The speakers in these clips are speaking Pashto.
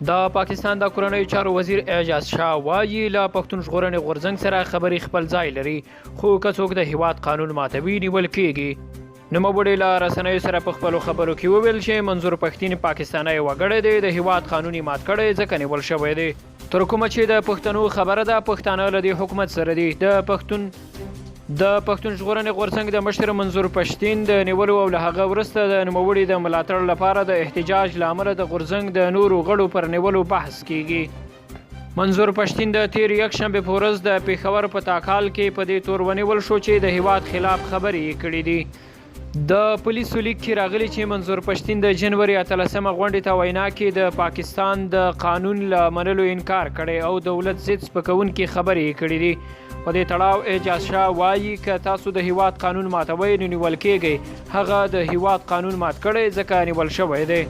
د پاکستان د کورنیو چارو وزیر اغجاز وایي له پښتون ژغورنې غورځنګ سره خبرې خپل ځای لري، خو که څوک د هیواد قانون ماتوي نیول کیږي. نوموړي له رسنیو سره په خپلو خبرو کې وویل چې منظور پښتين پاکستانی وګړی دی، د هیواد قانوني مات کړی ځکه نیول شوی دی. تر کومه چې د پښتنو خبره ده، پښتانه له دې حکومت سره دي. د پښتون ژغورنې غورځنګ د مشر منظور پښتين د نیولو او له هغه وروسته د نوموړي د ملاتړ لپاره د احتجاج له امله د غورځنګ د نورو غړو پر نیولو بحث کیږي. منظور پښتين د تیر یکشنبه په ورځ د پېښور په تاکال کې په دې تور ونیول شو چې د هیواد خلاف خبرې یې کړې دي. د پولیسو لیک کې راغلي چې منظور پښتين د جنوري 18 غونډې ته وینا کې د پاکستان د قانون له منلو انکار کړی او دولت ضد سپکونکي خبرې یې کړې دي. په دې تړاو اغجاز وایي که تاسو د هیواد قانون ماتوئ نو نیول کیږئ، هغه د هیواد قانون مات کړی ځکه نیول شوی دی.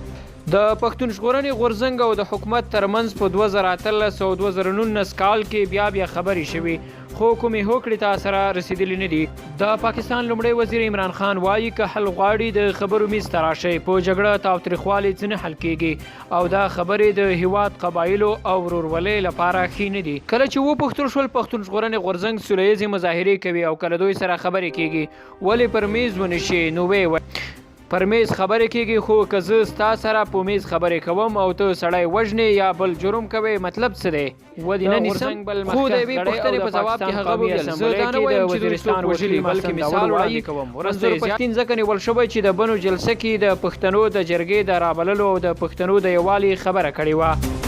د پښتون ژغورنې غورځنګ او د حکومت ترمنځ په 2013 او 2019 کال کې بیا خبرې شوې، خو کومې هوکړې ته سره رسیدلې نه دي. د پاکستان لومړی وزیر عمران خان وایي که حل غواړي د خبرو میز ته راشئ، په جګړه تاوتریخوالي ځنې حل کیږي او دا خبرې د هیواد قبایلو او ورورولۍ لپاره ښې نه دي. کله چې وپوښتل شول پښتون ژغورنې غورځنګ سوله ییزې مظاهرې کوي او کله دوی سره خبرې کیږي ولې پر میز ونشي، نو ویې پر میز خبرې کیږي، خو که زه ستا سره په میز خبرې کوم او ته سړی وژنې یا بل جرم کوي مطلب څه دی؟ ودې نه نیسم. خو د یوې پوښتنې په ځواب کې هغه وویل زه دا نه وایم چې دوی څوک وژلي، بلکې مثال وړاندې کوم. منظور پښتين ځکه نیول شوی چې د بنو جلسه کې د پښتنو د جرګې د رابللو او د پښتنو د یووالي خبره کړې وه.